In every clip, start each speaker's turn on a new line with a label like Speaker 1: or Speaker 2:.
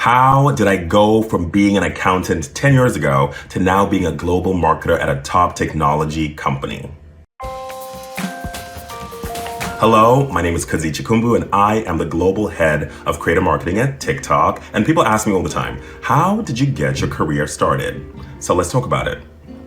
Speaker 1: How did I go from being an accountant 10 years ago to now being a global marketer at a top technology company? Hello, my name is Kudzi Chikumbu and I am the global head of creative marketing at TikTok. And people ask me all the time, how did you get your career started? So let's talk about it.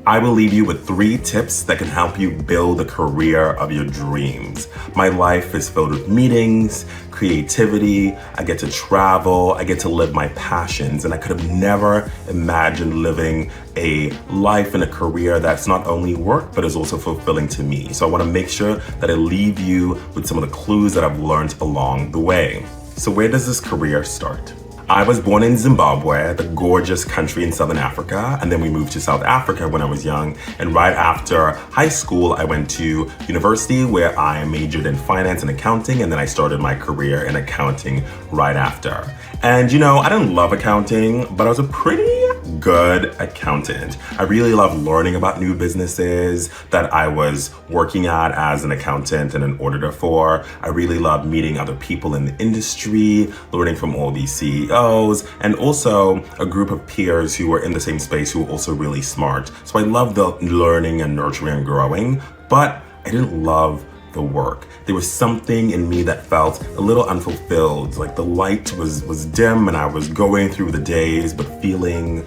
Speaker 1: I will leave you with 3 tips that can help you build the career of your dreams. My life is filled with meetings, creativity, I get to travel, I get to live my passions, and I could have never imagined living a life and a career that's not only work, but is also fulfilling to me. So I want to make sure that I leave you with some of the clues that I've learned along the way. So where does this career start? I was born in Zimbabwe, the gorgeous country in Southern Africa, and then we moved to South Africa when I was young. And right after high school, I went to university where I majored in finance and accounting, and then I started my career in accounting right after. And I didn't love accounting, but I was a pretty good accountant. I really loved learning about new businesses that I was working at as an accountant and an auditor for. I really loved meeting other people in the industry, learning from all these CEOs, and also a group of peers who were in the same space who were also really smart. So I loved the learning and nurturing and growing, but I didn't love the work. There was something in me that felt a little unfulfilled, like the light was dim and I was going through the days but feeling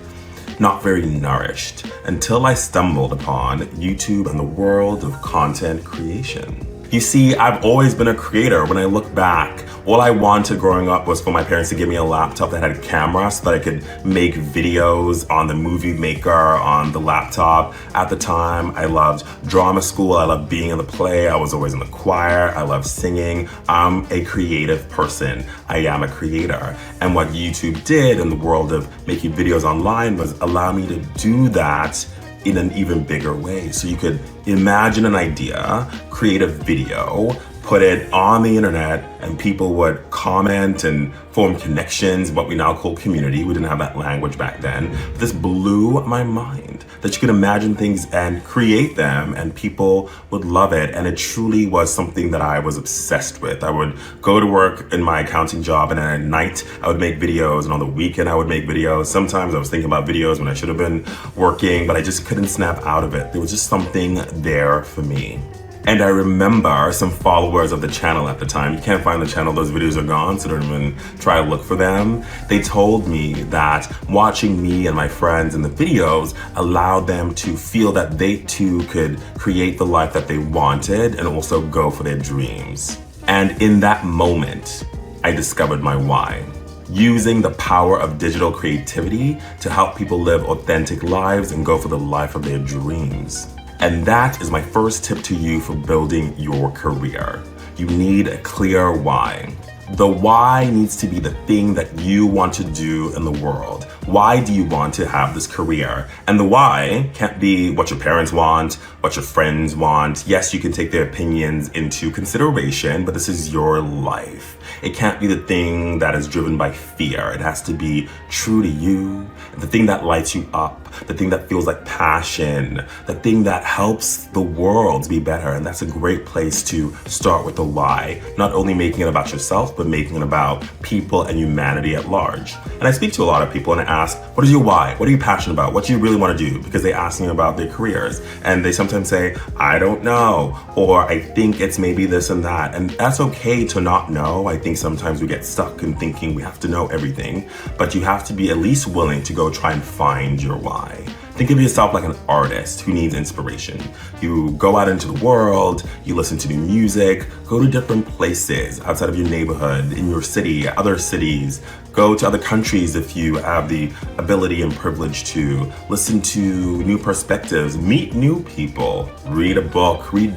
Speaker 1: not very nourished until I stumbled upon YouTube and the world of content creation. You see, I've always been a creator. When I look back, all I wanted growing up was for my parents to give me a laptop that had a camera so that I could make videos on the Movie Maker on the laptop. At the time, I loved drama school. I loved being in the play. I was always in the choir. I loved singing. I'm a creative person. I am a creator. And what YouTube did in the world of making videos online was allow me to do that in an even bigger way. So you could imagine an idea, create a video, put it on the internet, and people would comment and form connections, what we now call community. We didn't have that language back then. This blew my mind that you could imagine things and create them and people would love it. And it truly was something that I was obsessed with. I would go to work in my accounting job and at night I would make videos, and on the weekend I would make videos. Sometimes I was thinking about videos when I should have been working, but I just couldn't snap out of it. There was just something there for me. And I remember some followers of the channel at the time. You can't find the channel, those videos are gone, so don't even try to look for them. They told me that watching me and my friends in the videos allowed them to feel that they too could create the life that they wanted and also go for their dreams. And in that moment, I discovered my why. Using the power of digital creativity to help people live authentic lives and go for the life of their dreams. And that is my first tip to you for building your career. You need a clear why. The why needs to be the thing that you want to do in the world. Why do you want to have this career? And the why can't be what your parents want, what your friends want. Yes, you can take their opinions into consideration, but this is your life. It can't be the thing that is driven by fear. It has to be true to you, the thing that lights you up, the thing that feels like passion, the thing that helps the world be better. And that's a great place to start with the why. Not only making it about yourself, but making it about people and humanity at large. And I speak to a lot of people and I ask, what is your why? What are you passionate about? What do you really want to do? Because they ask me about their careers and they sometimes say, I don't know, or I think it's maybe this and that. And that's okay to not know. I think sometimes we get stuck in thinking we have to know everything, but you have to be at least willing to go try and find your why. Think of yourself like an artist who needs inspiration. You go out into the world, you listen to new music, go to different places outside of your neighborhood, in your city, other cities, go to other countries if you have the ability and privilege to, listen to new perspectives, meet new people, read a book, read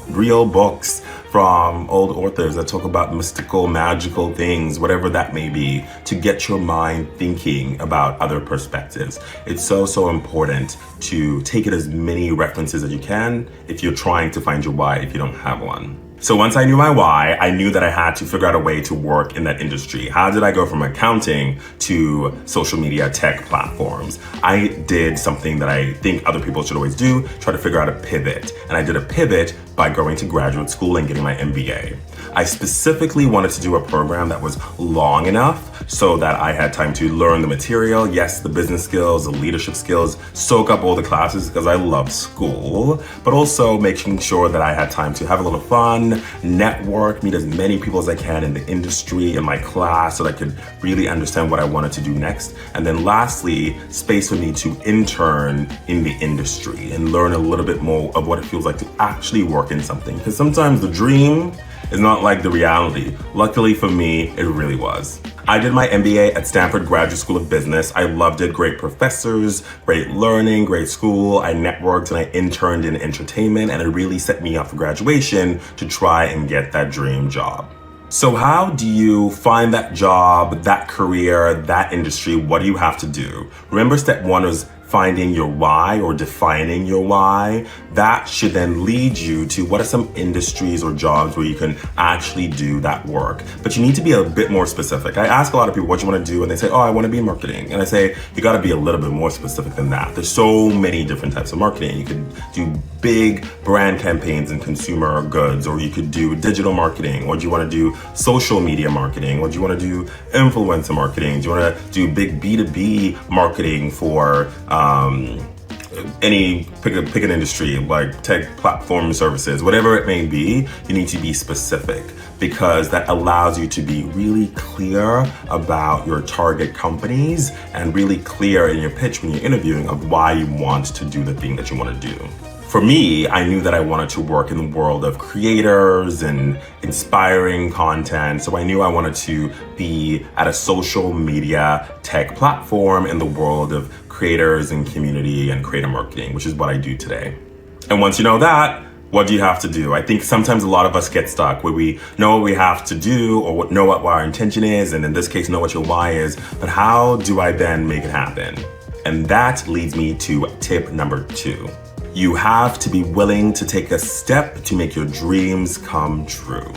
Speaker 1: real books from old authors that talk about mystical, magical things, whatever that may be, to get your mind thinking about other perspectives. It's so important to take it as many references as you can if you're trying to find your why if you don't have one. So once I knew my why, I knew that I had to figure out a way to work in that industry. How did I go from accounting to social media tech platforms? I did something that I think other people should always do, try to figure out a pivot. And I did a pivot by going to graduate school and getting my MBA. I specifically wanted to do a program that was long enough so that I had time to learn the material, yes, the business skills, the leadership skills, soak up all the classes because I love school, but also making sure that I had time to have a little fun, network, meet as many people as I can in the industry, in my class, so that I could really understand what I wanted to do next. And then lastly, space for me to intern in the industry and learn a little bit more of what it feels like to actually work in something. Because sometimes the dream is not like the reality. Luckily for me, it really was. I did my MBA at Stanford Graduate School of Business. I loved it. Great professors, great learning, great school. I networked and I interned in entertainment, and it really set me up for graduation to try and get that dream job. So how do you find that job, that career, that industry? What do you have to do? Remember, step one was finding your why or defining your why. That should then lead you to what are some industries or jobs where you can actually do that work. But you need to be a bit more specific. I ask a lot of people what you want to do and they say, oh, I want to be in marketing. And I say, you got to be a little bit more specific than that. There's so many different types of marketing. You could do big brand campaigns and consumer goods, or you could do digital marketing, or do you want to do social media marketing, or do you want to do influencer marketing? Do you want to do big B2B marketing for pick an industry like tech platform services, whatever it may be? You need to be specific because that allows you to be really clear about your target companies and really clear in your pitch when you're interviewing of why you want to do the thing that you want to do. For me, I knew that I wanted to work in the world of creators and inspiring content. So I knew I wanted to be at a social media tech platform in the world of creators and community and creator marketing, which is what I do today. And once you know that, what do you have to do? I think sometimes a lot of us get stuck where we know what we have to do or know what our intention is, and in this case, know what your why is, but how do I then make it happen? And that leads me to tip number 2. You have to be willing to take a step to make your dreams come true.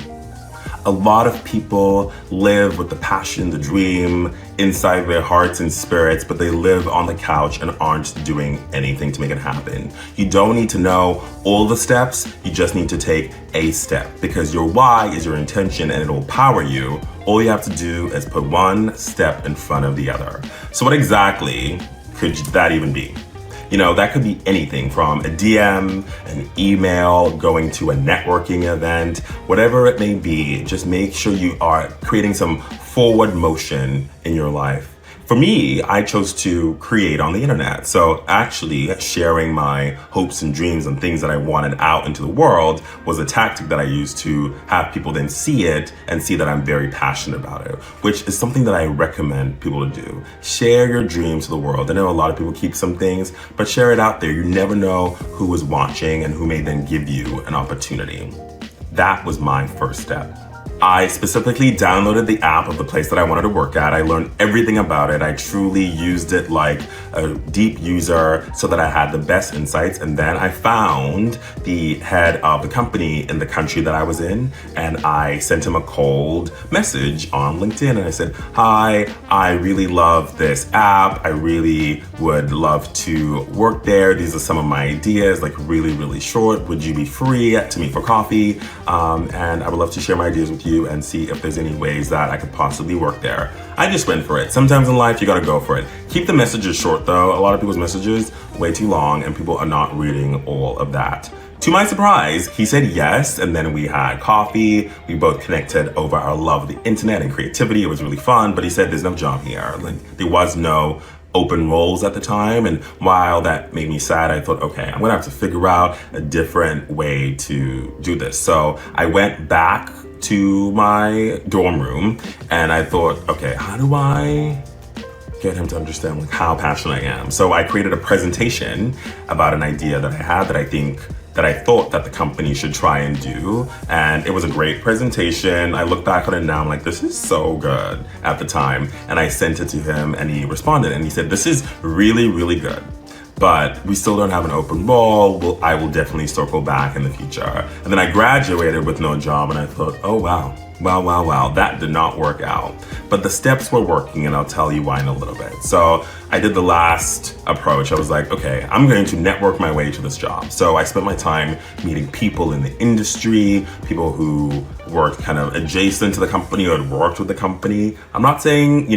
Speaker 1: A lot of people live with the passion, the dream inside their hearts and spirits, but they live on the couch and aren't doing anything to make it happen. You don't need to know all the steps, you just need to take a step because your why is your intention and it'll power you. All you have to do is put one step in front of the other. So what exactly could that even be? You know, that could be anything from a DM, an email, going to a networking event, whatever it may be. Just make sure you are creating some forward motion in your life. For me, I chose to create on the internet. So actually sharing my hopes and dreams and things that I wanted out into the world was a tactic that I used to have people then see it and see that I'm very passionate about it, which is something that I recommend people to do. Share your dreams to the world. I know a lot of people keep some things, but share it out there. You never know who is watching and who may then give you an opportunity. That was my first step. I specifically downloaded the app of the place that I wanted to work at. I learned everything about it. I truly used it like a deep user so that I had the best insights. And then I found the head of the company in the country that I was in, and I sent him a cold message on LinkedIn. And I said, hi, I really love this app. I really would love to work there. These are some of my ideas, like really, really short. Would you be free to meet for coffee? And I would love to share my ideas with you and see if there's any ways that I could possibly work there. I just went for it. Sometimes in life, you gotta go for it. Keep the messages short though. A lot of people's messages way too long and people are not reading all of that. To my surprise, he said yes, and then we had coffee. We both connected over our love of the internet and creativity. It was really fun, but he said there's no job here. Like there was no open roles at the time. And while that made me sad, I thought, okay, I'm gonna have to figure out a different way to do this. So I went back to my dorm room and I thought, okay, how do I get him to understand like how passionate I am? So I created a presentation about an idea that I had that I thought that the company should try and do. And it was a great presentation. I look back on it now, I'm like, this is so good at the time. And I sent it to him and he responded and he said, this is really, really good. but we still don't have an open role. I will definitely circle back in the future. And then I graduated with no job, and I thought, oh wow, that did not work out. But the steps were working, and I'll tell you why in a little bit. So I did the last approach. I was like, okay, I'm going to network my way to this job. So I spent my time meeting people in the industry, people who worked kind of adjacent to the company or had worked with the company. I'm not saying,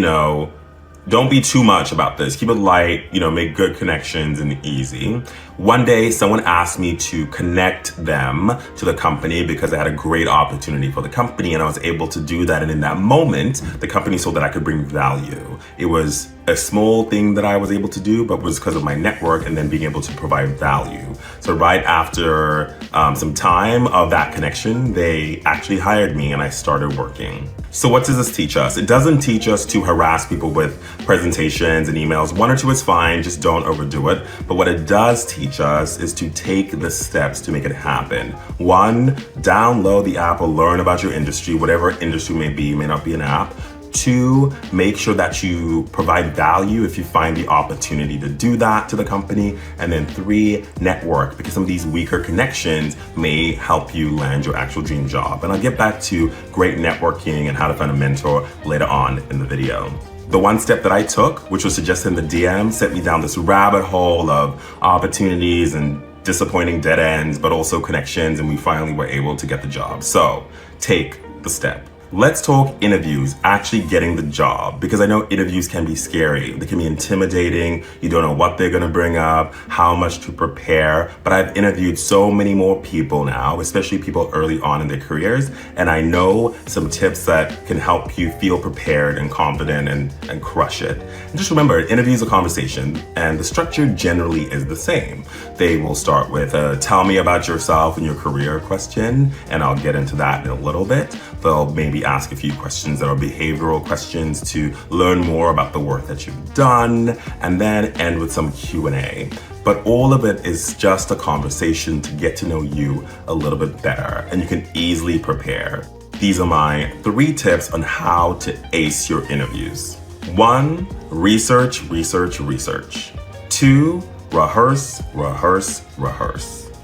Speaker 1: don't be too much about this. Keep it light, make good connections and easy. One day, someone asked me to connect them to the company because I had a great opportunity for the company, and I was able to do that. And in that moment, the company saw that I could bring value. It was a small thing that I was able to do, but was because of my network and then being able to provide value. So right after some time of that connection, they actually hired me and I started working. So what does this teach us? It doesn't teach us to harass people with presentations and emails. 1 or 2 is fine, just don't overdo it. But what it does teach us is to take the steps to make it happen. 1, download the app or learn about your industry, whatever industry may be, it may not be an app. 2, make sure that you provide value if you find the opportunity to do that to the company. And then 3, network, because some of these weaker connections may help you land your actual dream job. And I'll get back to great networking and how to find a mentor later on in the video. The one step that I took, which was suggested in the DM, sent me down this rabbit hole of opportunities and disappointing dead ends, but also connections, and we finally were able to get the job. So take the step. Let's talk interviews, actually getting the job, because I know interviews can be scary. They can be intimidating. You don't know what they're gonna bring up, how much to prepare, but I've interviewed so many more people now, especially people early on in their careers, and I know some tips that can help you feel prepared and confident and crush it. And just remember, interviews are conversation, and the structure generally is the same. They will start with a tell me about yourself and your career question, and I'll get into that in a little bit. They'll maybe ask a few questions that are behavioral questions to learn more about the work that you've done, and then end with some Q&A. But all of it is just a conversation to get to know you a little bit better, and you can easily prepare. These are my 3 tips on how to ace your interviews. 1, research. 2, rehearse.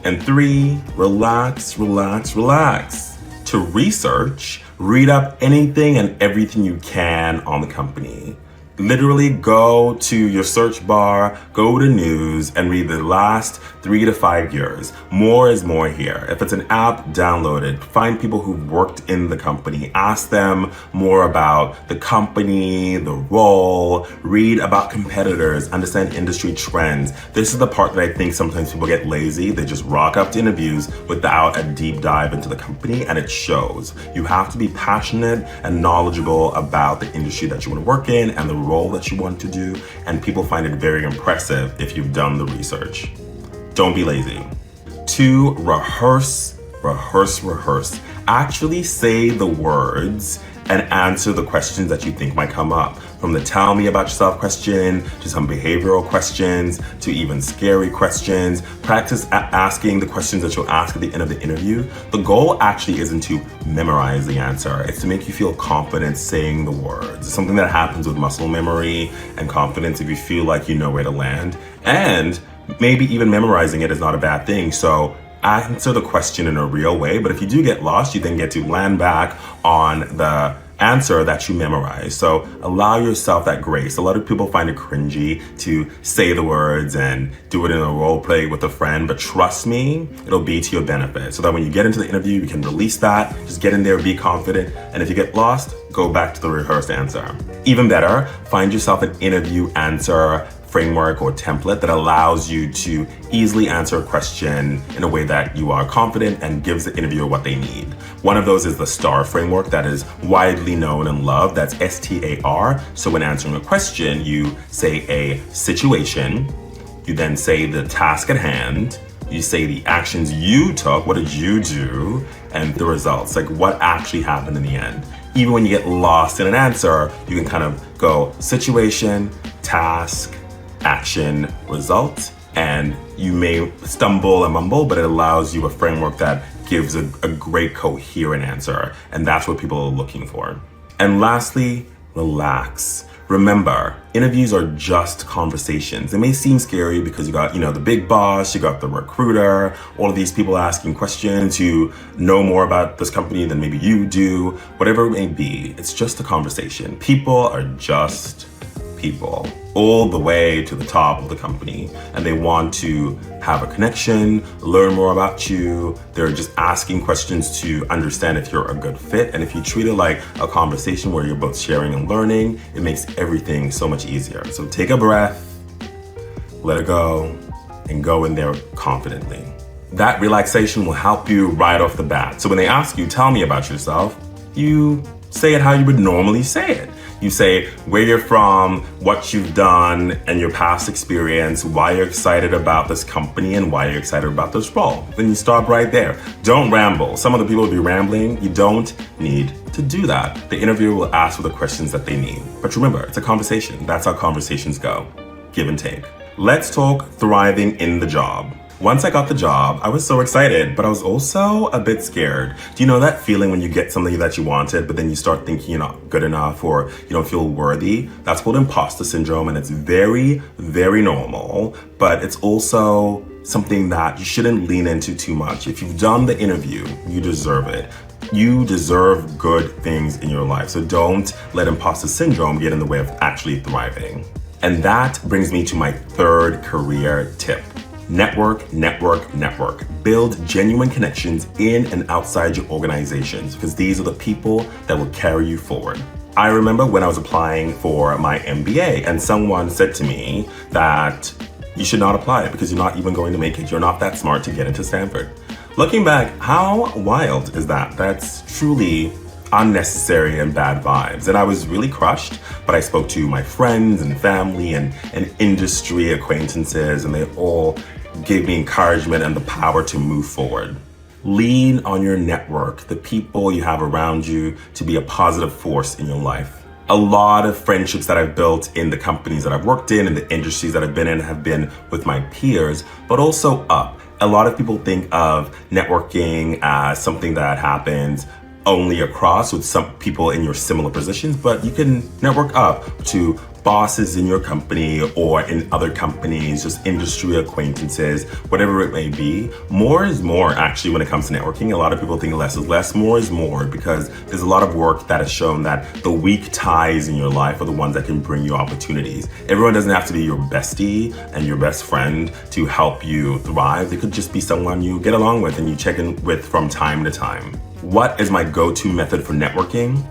Speaker 1: And 3, relax. To research, read up anything and everything you can on the company. Literally go to your search bar, go to news, and read the last 3 to 5 years. More is more here. If it's an app, download it. Find people who've worked in the company. Ask them more about the company, the role. Read about competitors. Understand industry trends. This is the part that I think sometimes people get lazy. They just rock up to interviews without a deep dive into the company, and it shows. You have to be passionate and knowledgeable about the industry that you want to work in and the role that you want to do, and people find it very impressive if you've done the research. Don't be lazy. 2, rehearse. Actually say the words and answer the questions that you think might come up. From the tell me about yourself question, to some behavioral questions, to even scary questions. Practice asking the questions that you'll ask at the end of the interview. The goal actually isn't to memorize the answer. It's to make you feel confident saying the words. It's something that happens with muscle memory and confidence if you feel like you know where to land. And maybe even memorizing it is not a bad thing. So answer the question in a real way, but if you do get lost, you then get to land back on the answer that you memorize. So allow yourself that grace. A lot of people find it cringy to say the words and do it in a role play with a friend, but trust me, it'll be to your benefit. So that when you get into the interview, you can release that, just get in there, be confident, and if you get lost, go back to the rehearsed answer. Even better, find yourself an interview answer framework or template that allows you to easily answer a question in a way that you are confident and gives the interviewer what they need. One of those is the STAR framework that is widely known and loved. That's STAR. So when answering a question, you say a situation, you then say the task at hand, you say the actions you took, what did you do, and the results, like what actually happened in the end. Even when you get lost in an answer, you can kind of go situation, task, action, result, and you may stumble and mumble, but it allows you a framework that gives a great coherent answer, and that's what people are looking for. And lastly, relax. Remember, interviews are just conversations. They may seem scary because you got, the big boss, you got the recruiter, all of these people asking questions who know more about this company than maybe you do, whatever it may be. It's just a conversation. People are just people all the way to the top of the company, and they want to have a connection, learn more about you. They're just asking questions to understand if you're a good fit. And if you treat it like a conversation where you're both sharing and learning, it makes everything so much easier. So take a breath, let it go, and go in there confidently. That relaxation will help you right off the bat. So when they ask you, tell me about yourself, you say it how you would normally say it. You say where you're from, what you've done, and your past experience, why you're excited about this company and why you're excited about this role. Then you stop right there. Don't ramble. Some of the people will be rambling. You don't need to do that. The interviewer will ask for the questions that they need. But remember, it's a conversation. That's how conversations go. Give and take. Let's talk thriving in the job. Once I got the job, I was so excited, but I was also a bit scared. Do you know that feeling when you get something that you wanted, but then you start thinking you're not good enough or you don't feel worthy? That's called imposter syndrome, and it's very, very normal, but it's also something that you shouldn't lean into too much. If you've done the interview, you deserve it. You deserve good things in your life, so don't let imposter syndrome get in the way of actually thriving. And that brings me to my third career tip. Network, network, network. Build genuine connections in and outside your organizations, because these are the people that will carry you forward. I remember when I was applying for my MBA and someone said to me that you should not apply because you're not even going to make it. You're not that smart to get into Stanford. Looking back, how wild is that? That's truly unnecessary and bad vibes. And I was really crushed, but I spoke to my friends and family and industry acquaintances, and they all gave me encouragement and the power to move forward. Lean on your network, the people you have around you, to be a positive force in your life. A lot of friendships that I've built in the companies that I've worked in the industries that I've been in have been with my peers, but also up. A lot of people think of networking as something that happens only across with some people in your similar positions, but you can network up to bosses in your company or in other companies, just industry acquaintances, whatever it may be. More is more, actually, when it comes to networking. A lot of people think less is less. More is more, because there's a lot of work that has shown that the weak ties in your life are the ones that can bring you opportunities. Everyone doesn't have to be your bestie and your best friend to help you thrive. They could just be someone you get along with and you check in with from time to time. What is my go-to method for networking?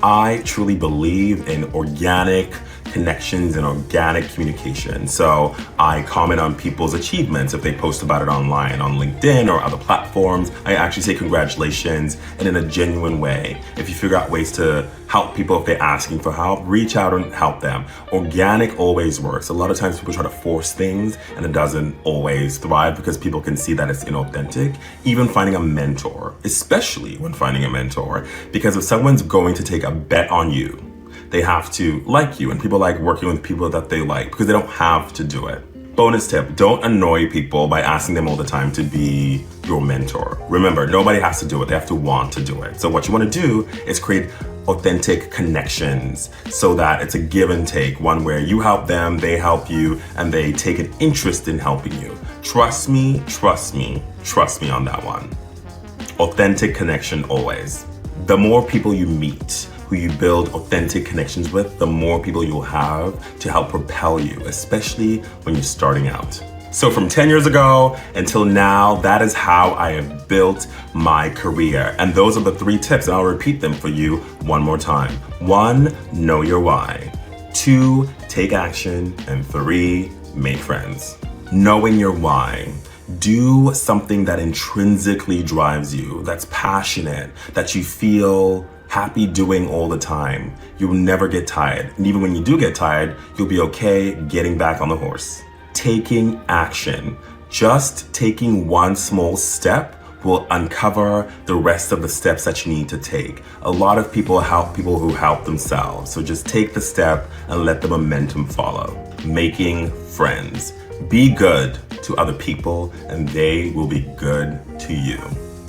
Speaker 1: I truly believe in organic connections and organic communication. So I comment on people's achievements if they post about it online on LinkedIn or other platforms. I actually say congratulations, and in a genuine way. If you figure out ways to help people if they're asking for help, reach out and help them. Organic always works. A lot of times people try to force things and it doesn't always thrive because people can see that it's inauthentic. Even finding a mentor, especially when finding a mentor, because if someone's going to take a bet on you, they have to like you, and people like working with people that they like because they don't have to do it. Bonus tip, don't annoy people by asking them all the time to be your mentor. Remember, nobody has to do it, they have to want to do it. So what you want to do is create authentic connections so that it's a give and take, one where you help them, they help you, and they take an interest in helping you. Trust me, trust me, trust me on that one. Authentic connection always. The more people you meet, who you build authentic connections with, the more people you'll have to help propel you, especially when you're starting out. So from 10 years ago until now, that is how I have built my career. And those are the 3 tips, and I'll repeat them for you one more time. 1, know your why. 2, take action. And 3, make friends. Knowing your why. Do something that intrinsically drives you, that's passionate, that you feel happy doing all the time. You'll never get tired. And even when you do get tired, you'll be okay getting back on the horse. Taking action. Just taking one small step will uncover the rest of the steps that you need to take. A lot of people help people who help themselves. So just take the step and let the momentum follow. Making friends. Be good to other people and they will be good to you.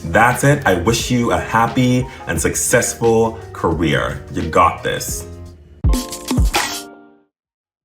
Speaker 1: That's it. I wish you a happy and successful career. You got this.